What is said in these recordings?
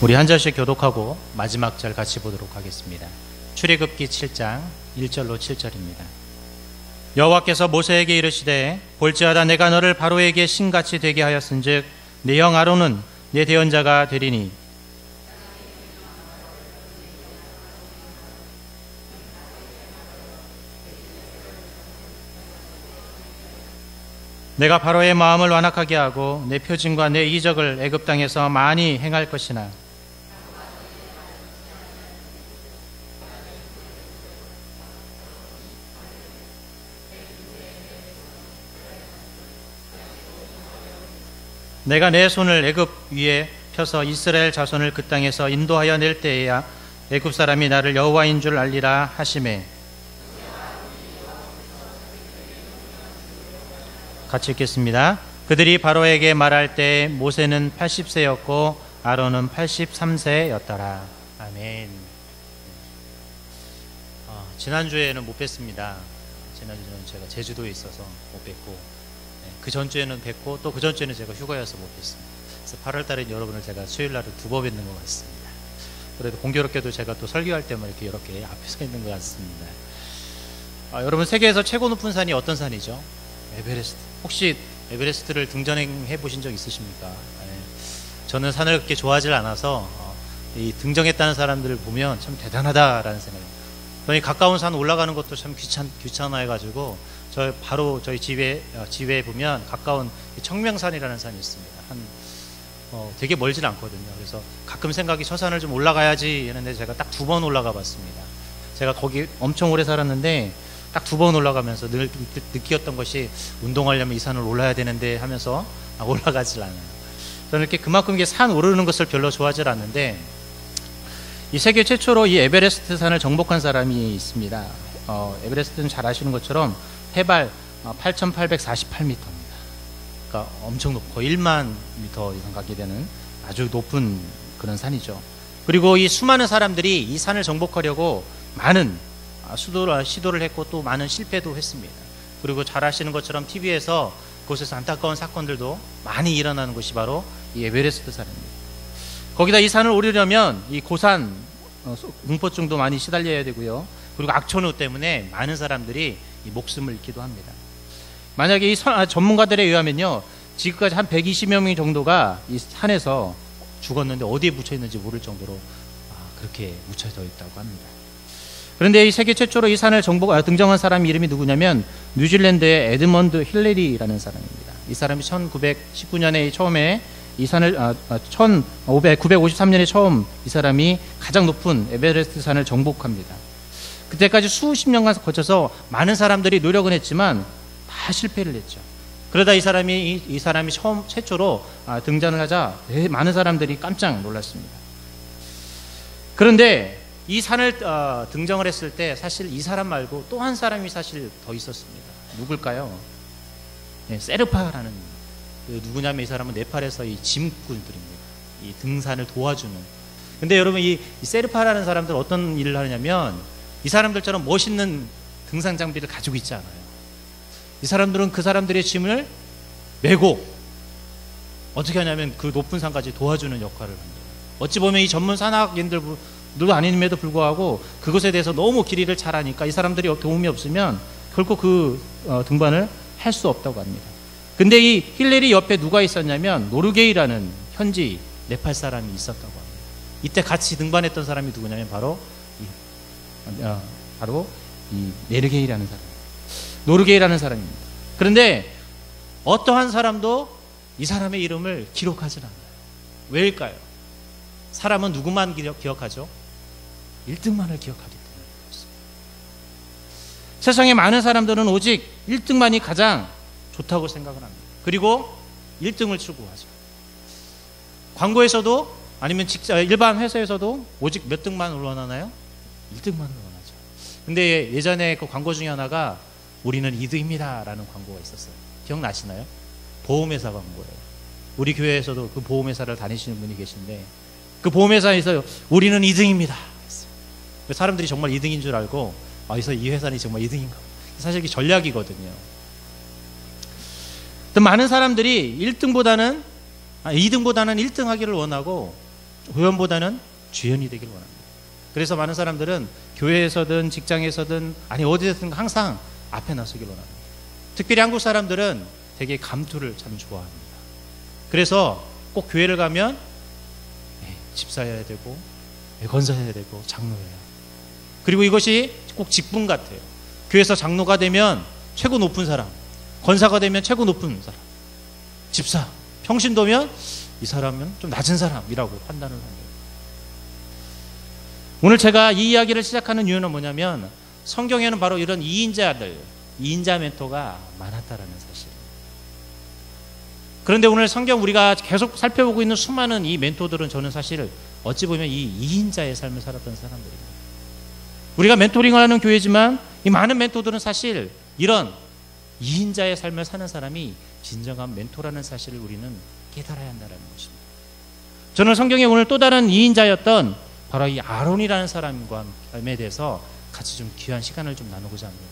우리 한 절씩 교독하고 마지막 절 같이 보도록 하겠습니다. 출애굽기 7장 1절로 7절입니다. 여호와께서 모세에게 이르시되 볼지어다 내가 너를 바로에게 신같이 되게 하였은즉 네 형 아론은 네 대언자가 되리니 내가 바로의 마음을 완악하게 하고 내 표징과 내 이적을 애굽 땅에서 많이 행할 것이나 내가 내 손을 애굽 위에 펴서 이스라엘 자손을 그 땅에서 인도하여 낼 때에야 애굽 사람이 나를 여호와인 줄 알리라 하시매. 같이 읽겠습니다. 그들이 바로에게 말할 때 모세는 80세였고 아론은 83세였더라. 아멘. 지난주에는 못 뵀습니다. 지난주는 제가 제주도에 있어서 못 뵀고, 그 전주에는 뵙고 또 그 전주에는 제가 휴가여서 못 뵀습니다. 그래서 8월 달에 여러분을 제가 수요일날을 두 번 뵙는 것 같습니다. 그래도 공교롭게도 제가 또 설교할 때만 이렇게 앞에 서 있는 것 같습니다. 여러분, 세계에서 최고 높은 산이 어떤 산이죠? 에베레스트. 혹시 에베레스트를 등전해 보신 적 있으십니까? 저는 산을 그렇게 좋아하지 않아서 이 등정했다는 사람들을 보면 참 대단하다라는 생각이. 저희 가까운 산 올라가는 것도 참 귀찮아해가지고 바로 저희 집에 보면 가까운 청명산이라는 산이 있습니다. 되게 멀진 않거든요. 그래서 가끔 생각이 저 산을 좀 올라가야지 했는데 제가 딱 2번 올라가 봤습니다. 제가 거기 엄청 오래 살았는데 딱 2번 올라가면서 늘 느꼈던 것이 운동하려면 이 산을 올라야 되는데 하면서 올라가질 않아요. 저는 이렇게 그만큼 산 오르는 것을 별로 좋아하지 않는데 이 세계 최초로 이 에베레스트 산을 정복한 사람이 있습니다. 에베레스트는 잘 아시는 것처럼 해발 8,848m입니다. 그러니까 엄청 높고 1만 미터 이상 가게 되는 아주 높은 그런 산이죠. 그리고 이 수많은 사람들이 이 산을 정복하려고 많은 시도를 했고 또 많은 실패도 했습니다. 그리고 잘 아시는 것처럼 TV에서 그곳에서 안타까운 사건들도 많이 일어나는 곳이 바로 이 에베레스트 산입니다. 거기다 이 산을 오르려면 이 고산 공포증도 많이 시달려야 되고요. 그리고 악천후 때문에 많은 사람들이 이 목숨을 잃기도 합니다. 만약에 이 전문가들에 의하면요, 지금까지 한 120여 명 정도가 이 산에서 죽었는데 어디에 묻혀 있는지 모를 정도로 그렇게 묻혀져 있다고 합니다. 그런데 이 세계 최초로 이 산을 등정한 사람 이름이 누구냐면 뉴질랜드의 에드먼드 힐러리라는 사람입니다. 이 사람이 1919년에 처음에 이 산을 953년에 처음 이 사람이 가장 높은 에베레스트 산을 정복합니다. 그때까지 수십 년간 거쳐서 많은 사람들이 노력은 했지만 다 실패를 했죠. 그러다 이 사람이 최초로 등장을 하자 많은 사람들이 깜짝 놀랐습니다. 그런데 이 산을 등정을 했을 때 사실 이 사람 말고 또 한 사람이 사실 더 있었습니다. 누굴까요? 세르파라는, 누구냐면 이 사람은 네팔에서 이 짐꾼들입니다. 이 등산을 도와주는. 근데 여러분, 이 세르파라는 사람들 어떤 일을 하냐면 이 사람들처럼 멋있는 등산 장비를 가지고 있지 않아요. 이 사람들은 그 사람들의 짐을 메고 어떻게 하냐면 그 높은 산까지 도와주는 역할을 합니다. 어찌 보면 이 전문 산악인들도 아님에도 불구하고 그것에 대해서 너무 길이를 잘 아니까 이 사람들이 도움이 없으면 결코 그 등반을 할 수 없다고 합니다. 근데 이 힐러리 옆에 누가 있었냐면 노르게이라는 현지 네팔 사람이 있었다고 합니다. 이때 같이 등반했던 사람이 누구냐면 바로 이 네르게이라는 사람, 노르게이라는 사람입니다. 그런데 어떠한 사람도 이 사람의 이름을 기록하지 않아요. 왜일까요? 사람은 누구만 기억하죠? 1등만을 기억하기 때문에 그렇습니다. 세상에 많은 사람들은 오직 1등만이 가장 좋다고 생각을 합니다. 그리고 1등을 추구하죠. 광고에서도 아니면 일반 회사에서도 오직 몇 등만 원하나요? 1등만을 원하죠. 근데 예전에 그 광고 중에 하나가 우리는 2등입니다 라는 광고가 있었어요. 기억나시나요? 보험회사 광고예요. 우리 교회에서도 그 보험회사를 다니시는 분이 계신데 그 보험회사에서 우리는 2등입니다. 사람들이 정말 2등인 줄 알고 그래서 이 회사는 정말 2등인가. 사실 이게 전략이거든요. 또 많은 사람들이 2등보다는 1등 하기를 원하고 후연보다는 주연이 되길 원합니다. 그래서 많은 사람들은 교회에서든 직장에서든 아니 어디서든 항상 앞에 나서길 원합니다. 특별히 한국 사람들은 되게 감투를 참 좋아합니다. 그래서 꼭 교회를 가면 집사여야 되고 권사여야 되고 장로여야 해요. 그리고 이것이 꼭 직분 같아요. 교회에서 장로가 되면 최고 높은 사람, 권사가 되면 최고 높은 사람, 집사, 평신도면 이 사람은 좀 낮은 사람이라고 판단을 합니다. 오늘 제가 이 이야기를 시작하는 이유는 뭐냐면 성경에는 바로 이런 2인자들, 2인자 멘토가 많았다라는 사실입니다. 그런데 오늘 성경 우리가 계속 살펴보고 있는 수많은 이 멘토들은 저는 사실 어찌 보면 이 2인자의 삶을 살았던 사람들입니다. 우리가 멘토링을 하는 교회지만 이 많은 멘토들은 사실 이런 2인자의 삶을 사는 사람이 진정한 멘토라는 사실을 우리는 깨달아야 한다는 것입니다. 저는 성경에 오늘 또 다른 2인자였던 바로 이 아론이라는 사람에 대해서 같이 좀 귀한 시간을 좀 나누고자 합니다.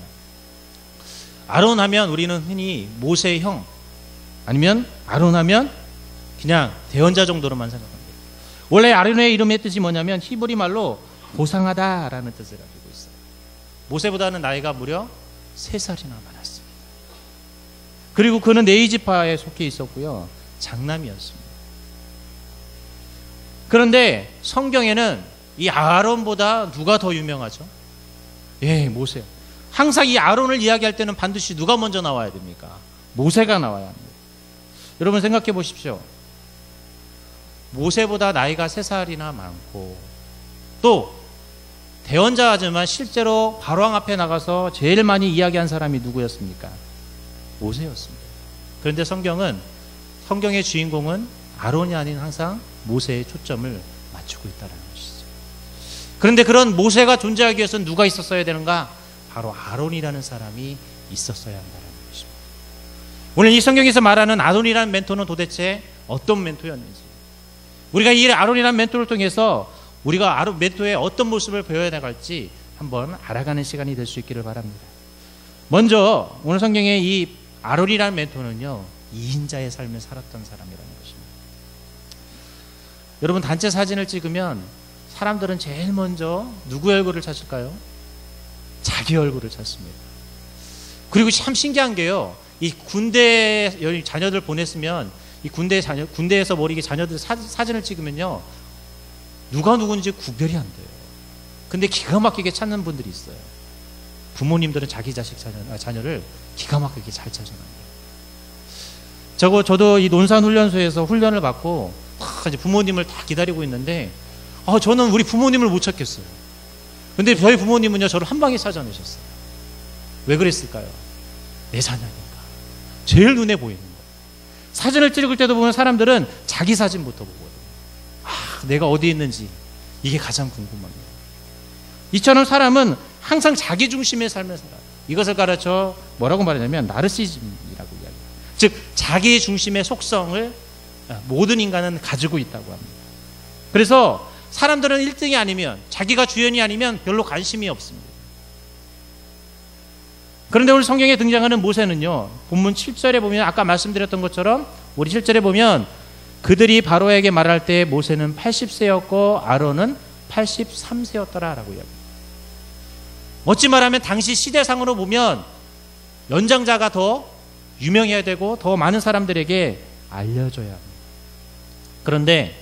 아론 하면 우리는 흔히 모세의 형, 아니면 아론 하면 그냥 대언자 정도로만 생각합니다. 원래 아론의 이름의 뜻이 뭐냐면 히브리 말로 보상하다라는 뜻을 가지고 있어요. 모세보다는 나이가 무려 3살이나 많았습니다. 그리고 그는 레위지파에 속해 있었고요, 장남이었습니다. 그런데 성경에는 이 아론보다 누가 더 유명하죠? 예, 모세. 항상 이 아론을 이야기할 때는 반드시 누가 먼저 나와야 됩니까? 모세가 나와야 합니다. 여러분 생각해 보십시오. 모세보다 나이가 3살이나 많고 또 대언자지만 실제로 바로왕 앞에 나가서 제일 많이 이야기한 사람이 누구였습니까? 모세였습니다. 그런데 성경의 주인공은 아론이 아닌 항상 모세의 초점을 맞추고 있다는 것이죠. 그런데 그런 모세가 존재하기 위해서는 누가 있었어야 되는가? 바로 아론이라는 사람이 있었어야 한다는 것입니다. 오늘 이 성경에서 말하는 아론이라는 멘토는 도대체 어떤 멘토였는지, 우리가 이 아론이라는 멘토를 통해서 우리가 아론 멘토의 어떤 모습을 보여야 나갈지 한번 알아가는 시간이 될 수 있기를 바랍니다. 먼저 오늘 성경의 이 아론이라는 멘토는요, 2인자의 삶을 살았던 사람이라는 것입니다. 여러분 단체 사진을 찍으면 사람들은 제일 먼저 누구의 얼굴을 찾을까요? 자기 얼굴을 찾습니다. 그리고 참 신기한 게요, 이 군대 자녀들 보냈으면 이 군대에서 머리 자녀들 사진을 찍으면요, 누가 누군지 구별이 안 돼요. 근데 기가 막히게 찾는 분들이 있어요. 부모님들은 자기 자식 자녀를 기가 막히게 잘 찾아냅니다. 저도 이 논산훈련소에서 훈련을 받고 이제 부모님을 다 기다리고 있는데 저는 우리 부모님을 못 찾겠어요. 근데 저희 부모님은요, 저를 한 방에 찾아내셨어요. 왜 그랬을까요? 내 자녀니까. 제일 눈에 보이는 거. 사진을 찍을 때도 보면 사람들은 자기 사진부터 보거든요. 내가 어디 있는지 이게 가장 궁금합니다. 이처럼 사람은 항상 자기 중심의 삶을 살아요. 이것을 가르쳐 뭐라고 말하냐면 나르시즘이라고 이야기해요. 즉 자기 중심의 속성을 모든 인간은 가지고 있다고 합니다. 그래서 사람들은 1등이 아니면, 자기가 주연이 아니면 별로 관심이 없습니다. 그런데 오늘 성경에 등장하는 모세는요, 본문 7절에 보면 아까 말씀드렸던 것처럼 우리 7절에 보면 그들이 바로에게 말할 때 모세는 80세였고 아론은 83세였더라라고 이야기합니다. 어찌 말하면 당시 시대상으로 보면 연장자가 더 유명해야 되고 더 많은 사람들에게 알려져야 합니다. 그런데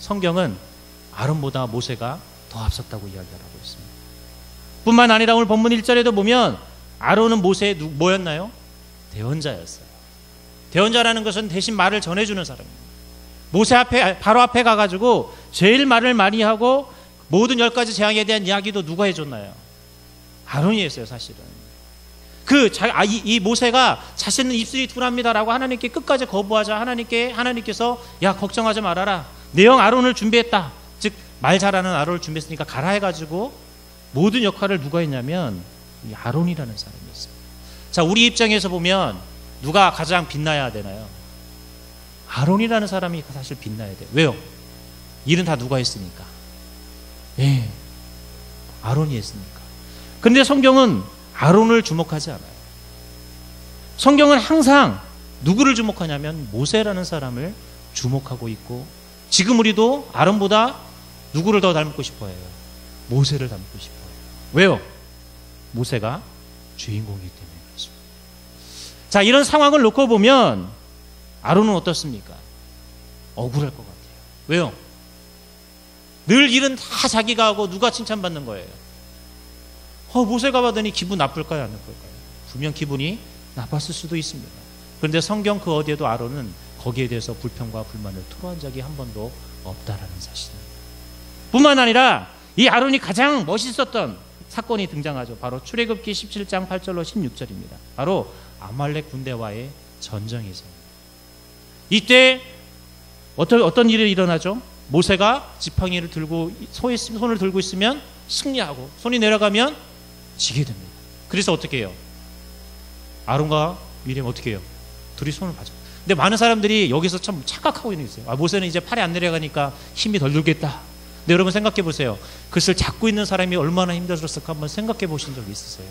성경은 아론보다 모세가 더 앞섰다고 이야기하고 있습니다. 뿐만 아니라 오늘 본문 1절에도 보면 아론은 모세의 뭐였나요? 대언자였어요. 대언자라는 것은 대신 말을 전해주는 사람입니다. 모세 앞에, 바로 앞에 가가지고 제일 말을 많이 하고 모든 10가지 재앙에 대한 이야기도 누가 해줬나요? 아론이 했어요, 사실은. 이 모세가 자신은 입술이 둔합니다라고 하나님께 끝까지 거부하자 하나님께서 야, 걱정하지 말아라. 내 형 아론을 준비했다. 즉, 말 잘하는 아론을 준비했으니까 가라 해가지고 모든 역할을 누가 했냐면 이 아론이라는 사람이었어요. 자, 우리 입장에서 보면 누가 가장 빛나야 되나요? 아론이라는 사람이 사실 빛나야 돼요. 왜요? 일은 다 누가 했으니까. 예, 아론이 했으니까. 그런데 성경은 아론을 주목하지 않아요. 성경은 항상 누구를 주목하냐면 모세라는 사람을 주목하고 있고 지금 우리도 아론보다 누구를 더 닮고 싶어해요? 모세를 닮고 싶어요. 왜요? 모세가 주인공이기 때문에 그렇습니다. 자, 이런 상황을 놓고 보면 아론은 어떻습니까? 억울할 것 같아요. 왜요? 늘 일은 다 자기가 하고 누가 칭찬받는 거예요. 모세가 받으니 기분 나쁠까요? 안 나쁠까요? 분명 기분이 나빴을 수도 있습니다. 그런데 성경 그 어디에도 아론은 거기에 대해서 불평과 불만을 토로한 적이 한 번도 없다라는 사실입니다. 뿐만 아니라 이 아론이 가장 멋있었던 사건이 등장하죠. 바로 출애굽기 17장 8절로 16절입니다. 바로 아말렉 군대와의 전쟁에서 이때 어떤 일이 일어나죠? 모세가 지팡이를 들고 손을 들고 있으면 승리하고 손이 내려가면 지게 됩니다. 그래서 어떻게 해요? 아론과 미리암 어떻게 해요? 둘이 손을 봐줘. 근데 많은 사람들이 여기서 참 착각하고 있는 게 있어요. 모세는 이제 팔이 안 내려가니까 힘이 덜 들겠다. 근데 여러분 생각해 보세요. 그것을 잡고 있는 사람이 얼마나 힘들었을까 한번 생각해 보신 적이 있으세요?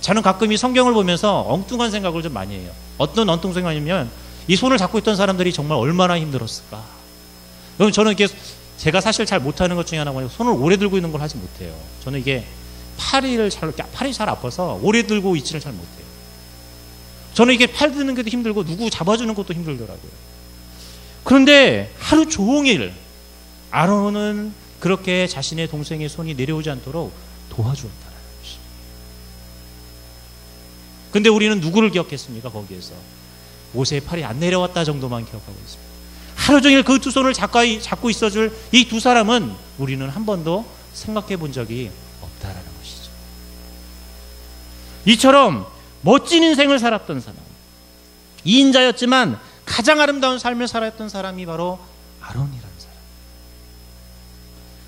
저는 가끔 이 성경을 보면서 엉뚱한 생각을 좀 많이 해요. 어떤 엉뚱한 생각이냐면 이 손을 잡고 있던 사람들이 정말 얼마나 힘들었을까. 여러분 저는 이게 제가 사실 잘 못하는 것 중에 하나가 손을 오래 들고 있는 걸 하지 못해요. 저는 이게 팔이 잘 아파서 오래 들고 있지를 잘 못해요. 저는 이게 팔 드는 것도 힘들고 누구 잡아주는 것도 힘들더라고요. 그런데 하루 종일 아론은 그렇게 자신의 동생의 손이 내려오지 않도록 도와주었다는 것입니다. 그런데 우리는 누구를 기억했습니까? 거기에서 모세의 팔이 안 내려왔다 정도만 기억하고 있습니다. 하루 종일 그 두 손을 잡고 있어줄 이 두 사람은 우리는 한 번도 생각해 본 적이 없다라는 것이죠. 이처럼 멋진 인생을 살았던 사람, 2인자였지만 가장 아름다운 삶을 살았던 사람이 바로 아론이라는 사람.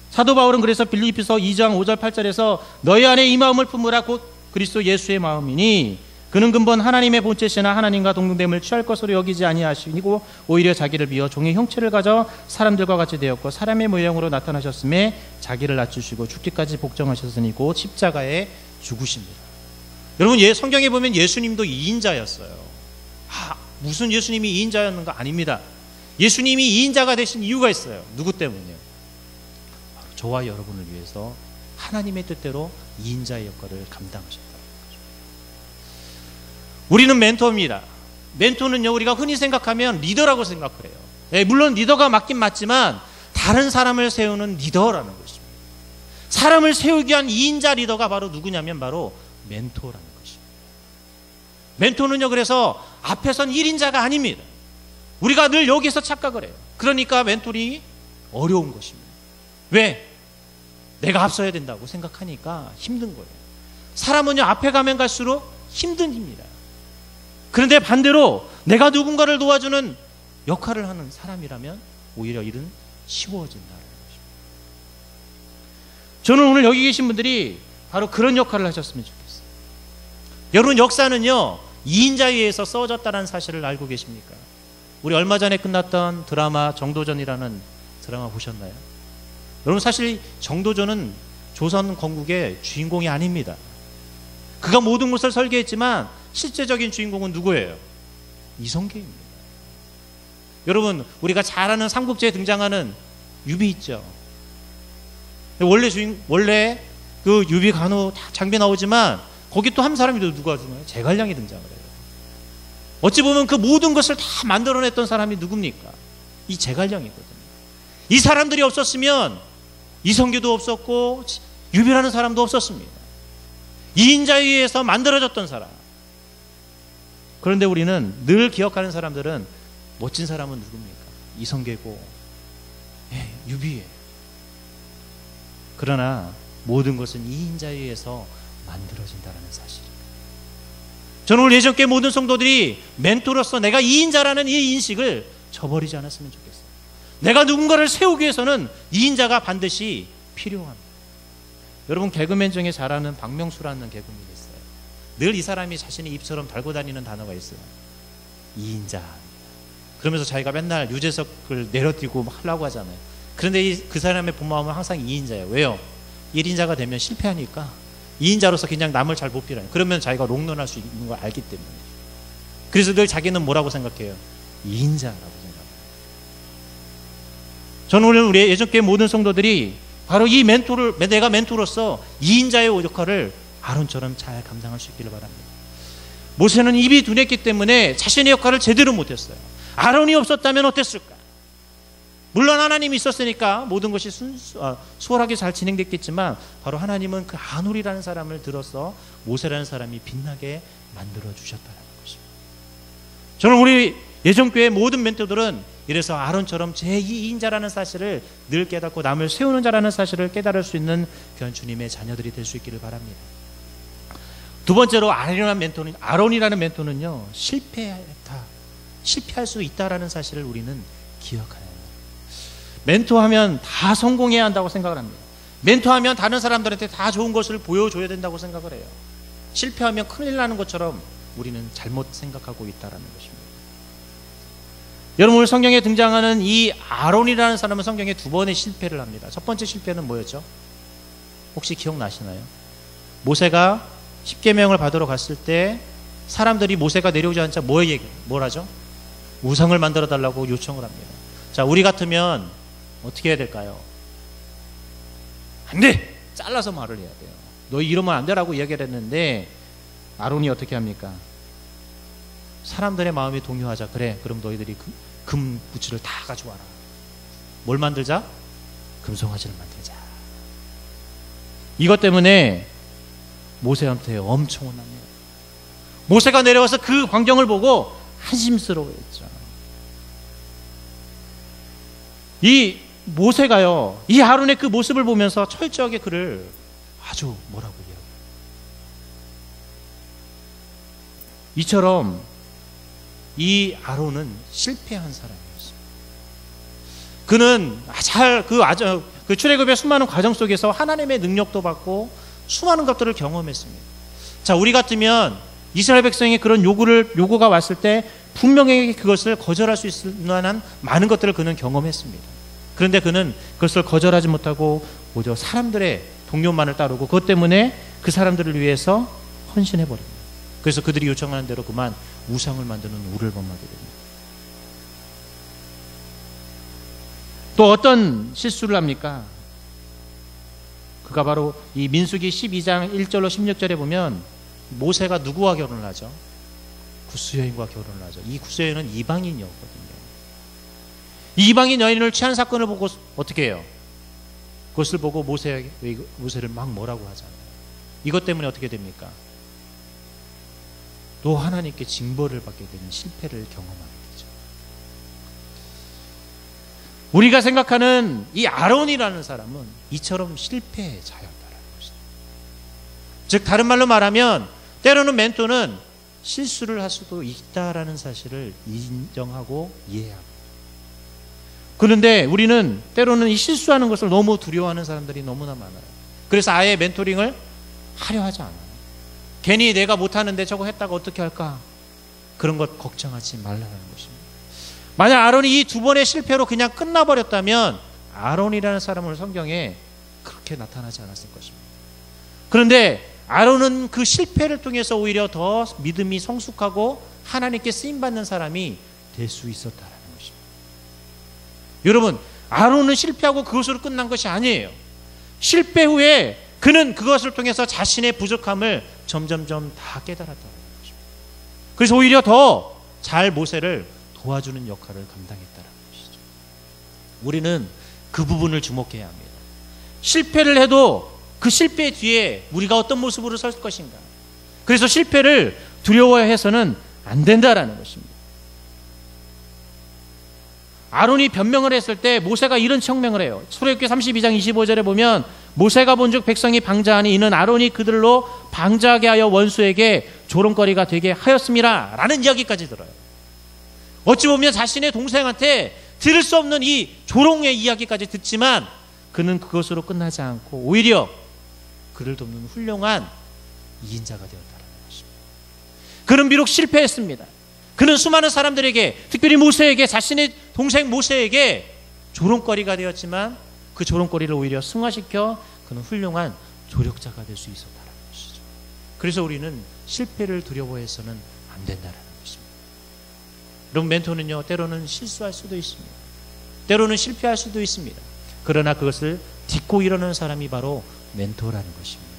사도 바울은 그래서 빌립보서 2장 5절 8절에서 너희 안에 이 마음을 품으라 곧 그리스도 예수의 마음이니 그는 근본 하나님의 본체시나 하나님과 동등됨을 취할 것으로 여기지 아니하시고 오히려 자기를 비어 종의 형체를 가져 사람들과 같이 되었고 사람의 모형으로 나타나셨음에 자기를 낮추시고 죽기까지 복종하셨으니 곧 십자가에 죽으십니다. 여러분 성경에 보면 예수님도 2인자였어요. 무슨 예수님이 2인자였는가? 아닙니다. 예수님이 2인자가 되신 이유가 있어요. 누구 때문이요? 바로 저와 여러분을 위해서 하나님의 뜻대로 2인자의 역할을 감당하셨다. 우리는 멘토입니다. 멘토는요 우리가 흔히 생각하면 리더라고 생각을 해요. 물론 리더가 맞긴 맞지만 다른 사람을 세우는 리더라는 것입니다. 사람을 세우기 위한 2인자 리더가 바로 누구냐면 바로 멘토라는 것입니다. 멘토는요 그래서 앞에선 1인자가 아닙니다. 우리가 늘 여기서 착각을 해요. 그러니까 멘토링이 어려운 것입니다. 왜? 내가 앞서야 된다고 생각하니까 힘든 거예요. 사람은요 앞에 가면 갈수록 힘든 힘이다. 그런데 반대로 내가 누군가를 도와주는 역할을 하는 사람이라면 오히려 일은 쉬워진다는 것입니다. 저는 오늘 여기 계신 분들이 바로 그런 역할을 하셨으면 좋겠어요. 여러분 역사는요 2인자에 의해서 써졌다는 사실을 알고 계십니까? 우리 얼마 전에 끝났던 드라마 정도전이라는 드라마 보셨나요? 여러분 사실 정도전은 조선 건국의 주인공이 아닙니다. 그가 모든 것을 설계했지만 실제적인 주인공은 누구예요? 이성계입니다. 여러분 우리가 잘 아는 삼국지에 등장하는 유비 있죠. 원래 그 유비 간호 다 장비 나오지만 거기 또 한 사람이 누가 주나요? 제갈량이 등장을 해요. 어찌 보면 그 모든 것을 다 만들어냈던 사람이 누굽니까? 이 제갈량이거든요. 이 사람들이 없었으면 이성계도 없었고 유비라는 사람도 없었습니다. 2인자에 의해서 만들어졌던 사람. 그런데 우리는 늘 기억하는 사람들은 멋진 사람은 누굽니까? 이성계고 유비예요. 그러나 모든 것은 2인자에 의해서 만들어진다는 사실입니다. 저는 오늘 예전께 모든 성도들이 멘토로서 내가 2인자라는 이 인식을 저버리지 않았으면 좋겠어요. 내가 누군가를 세우기 위해서는 2인자가 반드시 필요합니다. 여러분 개그맨 중에 잘 아는 박명수라는 개그맨이 있어요. 늘 이 사람이 자신의 입처럼 달고 다니는 단어가 있어요. 2인자. 그러면서 자기가 맨날 유재석을 내려뛰고 하려고 하잖아요. 그런데 그 사람의 본마음은 항상 2인자예요. 왜요? 1인자가 되면 실패하니까 2인자로서 그냥 남을 잘 못 빌어요. 그러면 자기가 롱런할 수 있는 걸 알기 때문에. 그래서 늘 자기는 뭐라고 생각해요? 2인자라고 생각해요. 저는 오늘 우리 예전교회 모든 성도들이 바로 이 내가 멘토로서 2인자의 역할을 아론처럼 잘 감당할 수 있기를 바랍니다. 모세는 입이 둔했기 때문에 자신의 역할을 제대로 못했어요. 아론이 없었다면 어땠을까? 물론 하나님이 있었으니까 모든 것이 수월하게 잘 진행됐겠지만 바로 하나님은 그 아놀이라는 사람을 들어서 모세라는 사람이 빛나게 만들어 주셨다는 것입니다. 저는 우리 예전교회 모든 멘토들은 이래서 아론처럼 제2인자라는 사실을 늘 깨닫고 남을 세우는 자라는 사실을 깨달을 수 있는 귀한 주님의 자녀들이 될 수 있기를 바랍니다. 두 번째로 아론이라는 멘토는요, 실패할 수 있다라는 사실을 우리는 기억해야 합니다. 멘토하면 다 성공해야 한다고 생각을 합니다. 멘토하면 다른 사람들한테 다 좋은 것을 보여줘야 된다고 생각을 해요. 실패하면 큰일 나는 것처럼 우리는 잘못 생각하고 있다라는 것입니다. 여러분, 오늘 성경에 등장하는 이 아론이라는 사람은 성경에 두 번의 실패를 합니다. 첫 번째 실패는 뭐였죠? 혹시 기억나시나요? 모세가 십계명을 받으러 갔을 때 사람들이 모세가 내려오지 않자 뭐라죠? 우상을 만들어 달라고 요청을 합니다. 자, 우리 같으면 어떻게 해야 될까요? 안 돼! 잘라서 말을 해야 돼요. 너희 이러면 안 되라고 이야기를 했는데 아론이 어떻게 합니까? 사람들의 마음에 동요하자. 그래, 그럼 너희들이 금 부츠를 다 가져와라. 뭘 만들자? 금송아지를 만들자. 이것 때문에 모세한테 엄청 혼납니다. 모세가 내려와서 그 광경을 보고 한심스러워했죠. 이 모세가요, 이 아론의 그 모습을 보면서 철저하게 그를 아주 뭐라고 이야기해요. 이처럼 이 아론은 실패한 사람이었습니다. 그는 그 출애굽의 수많은 과정 속에서 하나님의 능력도 받고 수많은 것들을 경험했습니다. 자, 우리 같으면 이스라엘 백성의 그런 요구가 왔을 때 분명히 그것을 거절할 수 있을 만한 많은 것들을 그는 경험했습니다. 그런데 그는 그것을 거절하지 못하고 오히려 사람들의 동료만을 따르고 그것 때문에 그 사람들을 위해서 헌신해버립니다. 그래서 그들이 요청하는 대로 그만 우상을 만드는 우를 범하게 됩니다. 또 어떤 실수를 합니까? 그가 바로 이 민수기 12장 1절로 16절에 보면 모세가 누구와 결혼을 하죠? 구스 여인과 결혼을 하죠. 이 구스 여인은 이방인이었거든요. 이방인 여인을 취한 사건을 보고 어떻게 해요? 그것을 보고 모세를 막 뭐라고 하잖아요. 이것 때문에 어떻게 됩니까? 또 하나님께 징벌을 받게 되는 실패를 경험하게 되죠. 우리가 생각하는 이 아론이라는 사람은 이처럼 실패의 자였다라는 것입니다. 즉 다른 말로 말하면 때로는 멘토는 실수를 할 수도 있다라는 사실을 인정하고 이해합니다. 그런데 우리는 때로는 이 실수하는 것을 너무 두려워하는 사람들이 너무나 많아요. 그래서 아예 멘토링을 하려 하지 않아요. 괜히 내가 못하는데 저거 했다가 어떻게 할까? 그런 것 걱정하지 말라는 것입니다. 만약 아론이 이 두 번의 실패로 그냥 끝나버렸다면 아론이라는 사람은 성경에 그렇게 나타나지 않았을 것입니다. 그런데 아론은 그 실패를 통해서 오히려 더 믿음이 성숙하고 하나님께 쓰임받는 사람이 될 수 있었다라는 것입니다. 여러분, 아론은 실패하고 그것으로 끝난 것이 아니에요. 실패 후에 그는 그것을 통해서 자신의 부족함을 점점점 다 깨달았다는 것입니다. 그래서 오히려 더 잘 모세를 도와주는 역할을 감당했다는 것이죠. 우리는 그 부분을 주목해야 합니다. 실패를 해도 그 실패 뒤에 우리가 어떤 모습으로 설 것인가. 그래서 실패를 두려워해서는 안 된다라는 것입니다. 아론이 변명을 했을 때 모세가 이런 청명을 해요. 출애굽기 32장 25절에 보면 모세가 본즉 백성이 방자하니 이는 아론이 그들로 방자하게 하여 원수에게 조롱거리가 되게 하였음이라 라는 이야기까지 들어요. 어찌 보면 자신의 동생한테 들을 수 없는 이 조롱의 이야기까지 듣지만 그는 그것으로 끝나지 않고 오히려 그를 돕는 훌륭한 이인자가 되었다는 것입니다. 그는 비록 실패했습니다. 그는 수많은 사람들에게, 특별히 모세에게, 자신의 동생 모세에게 조롱거리가 되었지만 그 조롱거리를 오히려 승화시켜 그는 훌륭한 조력자가 될 수 있었다는 것이죠. 그래서 우리는 실패를 두려워해서는 안 된다는 것입니다. 여러분, 멘토는요 때로는 실수할 수도 있습니다. 때로는 실패할 수도 있습니다. 그러나 그것을 딛고 일어나는 사람이 바로 멘토라는 것입니다.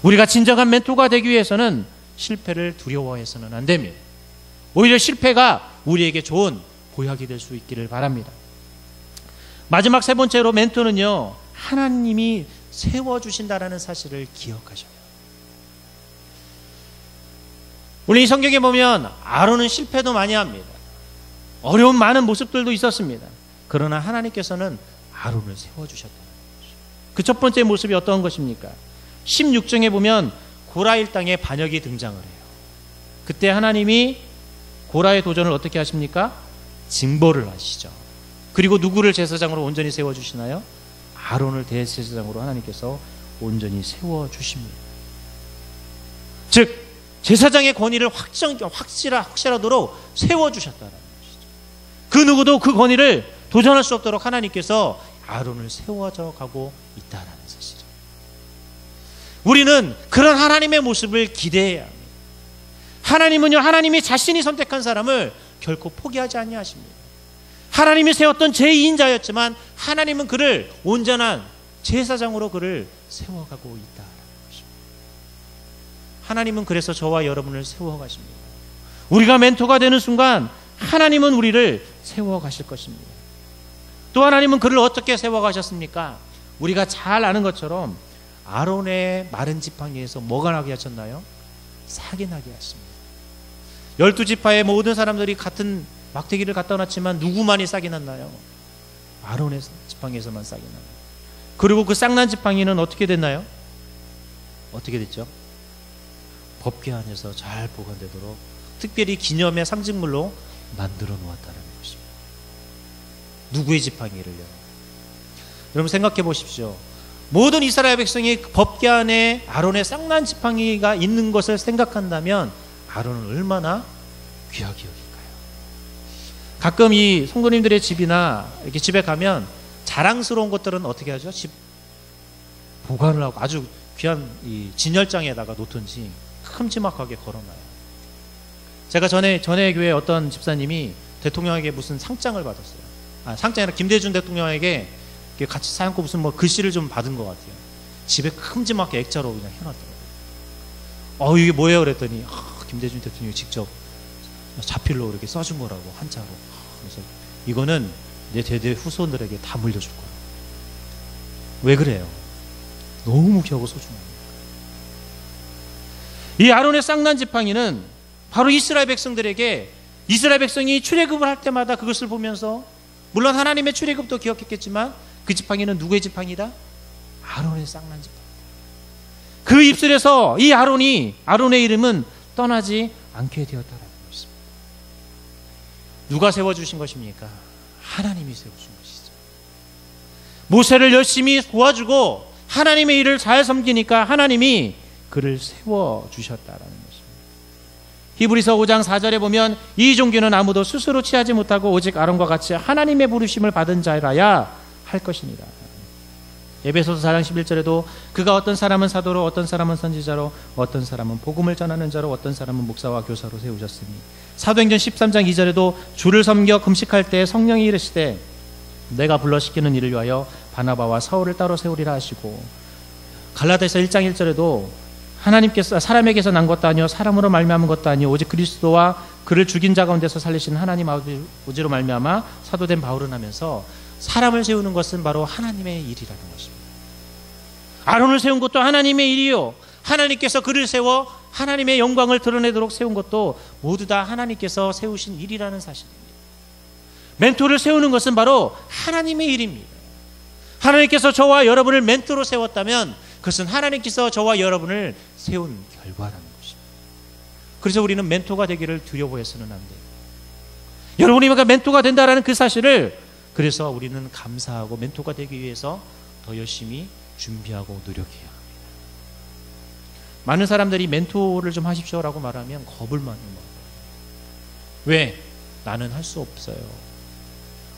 우리가 진정한 멘토가 되기 위해서는 실패를 두려워해서는 안 됩니다. 오히려 실패가 우리에게 좋은 보약이 될 수 있기를 바랍니다. 마지막 세 번째로 멘토는요, 하나님이 세워주신다라는 사실을 기억하셔요. 우리 이 성경에 보면 아론은 실패도 많이 합니다. 어려운 많은 모습들도 있었습니다. 그러나 하나님께서는 아론을 세워주셨다는 거죠. 그 첫 번째 모습이 어떤 것입니까? 16장에 보면 고라일 땅에 반역이 등장을 해요. 그때 하나님이 고라의 도전을 어떻게 하십니까? 징벌을 하시죠. 그리고 누구를 제사장으로 온전히 세워주시나요? 아론을 대제사장으로 하나님께서 온전히 세워주십니다. 즉 제사장의 권위를 확실하도록 세워주셨다는 것이죠. 그 누구도 그 권위를 도전할 수 없도록 하나님께서 아론을 세워져 가고 있다는 사실이죠. 우리는 그런 하나님의 모습을 기대해야 합니다. 하나님은요, 하나님이 자신이 선택한 사람을 결코 포기하지 아니하십니다. 하나님이 세웠던 제2인자였지만 하나님은 그를 온전한 제사장으로 그를 세워가고 있다는 것입니다. 하나님은 그래서 저와 여러분을 세워가십니다. 우리가 멘토가 되는 순간 하나님은 우리를 세워가실 것입니다. 또 하나님은 그를 어떻게 세워가셨습니까? 우리가 잘 아는 것처럼 아론의 마른 지팡이에서 뭐가 나게 하셨나요? 싹이 나게 하십니다. 12지파의 모든 사람들이 같은 막대기를 갖다 놨지만 누구만이 싹이 났나요? 아론의 지팡이에서만 싹이 나요. 그리고 그 싹난 지팡이는 어떻게 됐나요? 어떻게 됐죠? 법궤 안에서 잘 보관되도록 특별히 기념의 상징물로 만들어 놓았다는 것입니다. 누구의 지팡이를요? 여러분 생각해 보십시오. 모든 이스라엘 백성이 법궤 안에 아론의 싹난 지팡이가 있는 것을 생각한다면 아론은 얼마나 귀하게 여길까요? 가끔 이 성도님들의 집이나 이렇게 집에 가면 자랑스러운 것들은 어떻게 하죠? 집 보관을 하고 아주 귀한 이 진열장에다가 놓든지 큼지막하게 걸어놔요. 제가 전에 교회 어떤 집사님이 대통령에게 무슨 상장을 받았어요. 상장이 아니라 김대중 대통령에게 같이 사용고 무슨 뭐 글씨를 좀 받은 것 같아요. 집에 큼지막하게 액자로 그냥 해놨더라고요. 이게 뭐예요? 그랬더니 김대중 대통령이 직접 자필로 이렇게 써준 거라고, 한자로. 그래서 이거는 내 대대 후손들에게 다 물려줄 거야. 왜 그래요? 너무 귀하고 소중합니다. 이 아론의 쌍난 지팡이는 바로 이스라엘 백성들에게, 이스라엘 백성이 출애굽을 할 때마다 그것을 보면서, 물론 하나님의 출애굽도 기억했겠지만 그 지팡이는 누구의 지팡이다? 아론의 쌍난 지팡이. 그 입술에서 이 아론의 이름은 떠나지 않게 되었다라는 것입니다. 누가 세워주신 것입니까? 하나님이 세우신 것이죠. 모세를 열심히 도와주고 하나님의 일을 잘 섬기니까 하나님이 그를 세워주셨다라는 것입니다. 히브리서 5장 4절에 보면 이 종교는 아무도 스스로 취하지 못하고 오직 아론과 같이 하나님의 부르심을 받은 자라야 할 것입니다. 에베소서 4장 11절에도 그가 어떤 사람은 사도로, 어떤 사람은 선지자로, 어떤 사람은 복음을 전하는 자로, 어떤 사람은 목사와 교사로 세우셨으니, 사도행전 13장 2절에도 주를 섬겨 금식할 때 성령이 이르시되 내가 불러시키는 일을 위하여 바나바와 사울을 따로 세우리라 하시고, 갈라디아서 1장 1절에도 하나님께서 사람에게서 난 것도 아니요 사람으로 말미암은 것도 아니요 오직 그리스도와 그를 죽인 자 가운데서 살리신 하나님 아버지로 말미암아 사도된 바울은 하면서 사람을 세우는 것은 바로 하나님의 일이라는 것입니다. 아론을 세운 것도 하나님의 일이요, 하나님께서 그를 세워 하나님의 영광을 드러내도록 세운 것도 모두 다 하나님께서 세우신 일이라는 사실입니다. 멘토를 세우는 것은 바로 하나님의 일입니다. 하나님께서 저와 여러분을 멘토로 세웠다면 그것은 하나님께서 저와 여러분을 세운 결과라는 것입니다. 그래서 우리는 멘토가 되기를 두려워해서는 안 돼요. 여러분이 멘토가 된다는 그 사실을, 그래서 우리는 감사하고 멘토가 되기 위해서 더 열심히 준비하고 노력해야 합니다. 많은 사람들이 멘토를 좀 하십시오라고 말하면 겁을 많이 먹어요. 왜? 나는 할 수 없어요.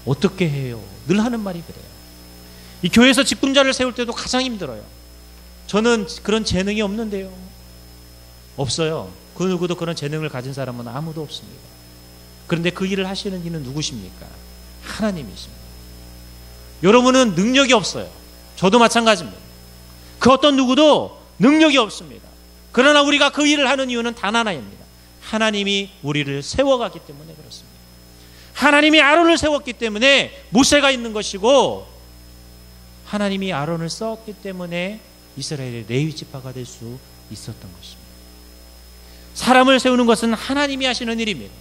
어떻게 해요? 늘 하는 말이 그래요. 이 교회에서 직분자를 세울 때도 가장 힘들어요. 저는 그런 재능이 없는데요. 없어요. 그 누구도 그런 재능을 가진 사람은 아무도 없습니다. 그런데 그 일을 하시는 이는 누구십니까? 하나님이십니다. 여러분은 능력이 없어요. 저도 마찬가지입니다. 그 어떤 누구도 능력이 없습니다. 그러나 우리가 그 일을 하는 이유는 단 하나입니다. 하나님이 우리를 세워갔기 때문에 그렇습니다. 하나님이 아론을 세웠기 때문에 모세가 있는 것이고, 하나님이 아론을 썼기 때문에 이스라엘의 레위 지파가 될 수 있었던 것입니다. 사람을 세우는 것은 하나님이 하시는 일입니다.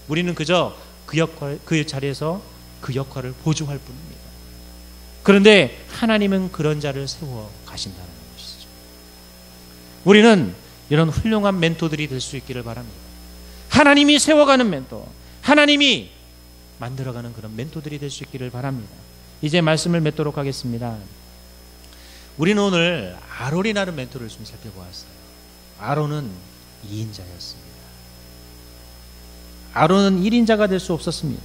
우리는 그저 그 자리에서 그 역할을 보조할 뿐입니다. 그런데 하나님은 그런 자를 세워 가신다는 것이죠. 우리는 이런 훌륭한 멘토들이 될 수 있기를 바랍니다. 하나님이 세워가는 멘토, 하나님이 만들어가는 그런 멘토들이 될 수 있기를 바랍니다. 이제 말씀을 맺도록 하겠습니다. 우리는 오늘 아론이라는 멘토를 좀 살펴보았어요. 아론은 2인자였습니다. 아론은 1인자가 될 수 없었습니다.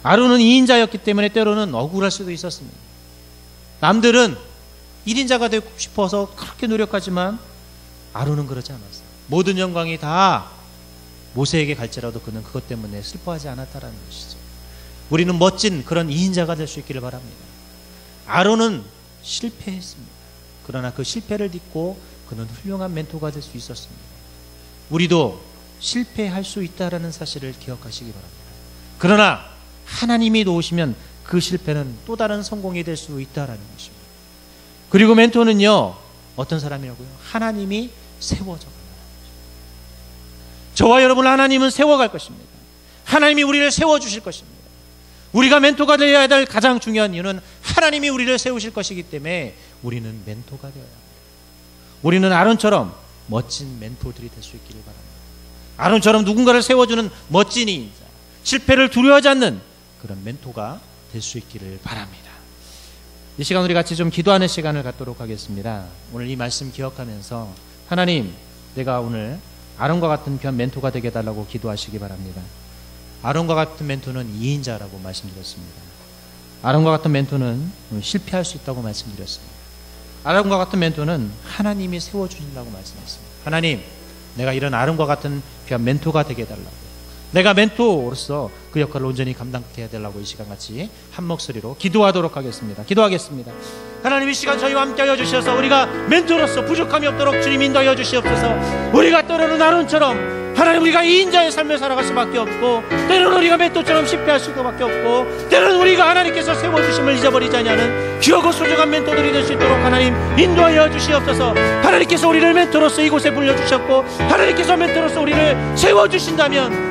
아론은 2인자였기 때문에 때로는 억울할 수도 있었습니다. 남들은 1인자가 되고 싶어서 그렇게 노력하지만 아론은 그러지 않았어요. 모든 영광이 다 모세에게 갈지라도 그는 그것 때문에 슬퍼하지 않았다라는 것이죠. 우리는 멋진 그런 2인자가 될 수 있기를 바랍니다. 아론은 실패했습니다. 그러나 그 실패를 딛고 그는 훌륭한 멘토가 될 수 있었습니다. 우리도 실패할 수 있다라는 사실을 기억하시기 바랍니다. 그러나 하나님이 도우시면 그 실패는 또 다른 성공이 될 수 있다라는 것입니다. 그리고 멘토는요, 어떤 사람이라고요? 하나님이 세워져 간다는 것입니다. 저와 여러분을 하나님은 세워갈 것입니다. 하나님이 우리를 세워주실 것입니다. 우리가 멘토가 되어야 될 가장 중요한 이유는 하나님이 우리를 세우실 것이기 때문에 우리는 멘토가 되어야 합니다. 우리는 아론처럼 멋진 멘토들이 될 수 있기를 바랍니다. 아론처럼 누군가를 세워주는 멋진 인자, 실패를 두려워하지 않는 그런 멘토가 될 수 있기를 바랍니다. 이 시간 우리 같이 좀 기도하는 시간을 갖도록 하겠습니다. 오늘 이 말씀 기억하면서 하나님, 내가 오늘 아론과 같은 귀한 멘토가 되게 해달라고 기도하시기 바랍니다. 아론과 같은 멘토는 2인자라고 말씀드렸습니다. 아론과 같은 멘토는 실패할 수 있다고 말씀드렸습니다. 아론과 같은 멘토는 하나님이 세워주신다고 말씀했습니다. 하나님, 내가 이런 아론과 같은 귀한 멘토가 되게 해달라고, 내가 멘토로서 그 역할을 온전히 감당해야 되려고 이 시간 같이 한 목소리로 기도하도록 하겠습니다. 기도하겠습니다. 하나님, 이 시간 저희와 함께 하여 주셔서 우리가 멘토로서 부족함이 없도록 주님 인도하여 주시옵소서. 우리가 때로는 아론처럼 하나님, 우리가 2인자의 삶을 살아갈 수밖에 없고, 때로는 우리가 멘토처럼 실패할 수밖에 없고, 때로는 우리가 하나님께서 세워주심을 잊어버리지 않냐는 귀하고 소중한 멘토들이 될 수 있도록 하나님 인도하여 주시옵소서. 하나님께서 우리를 멘토로서 이곳에 불러주셨고, 하나님께서 멘토로서 우리를 세워주신다면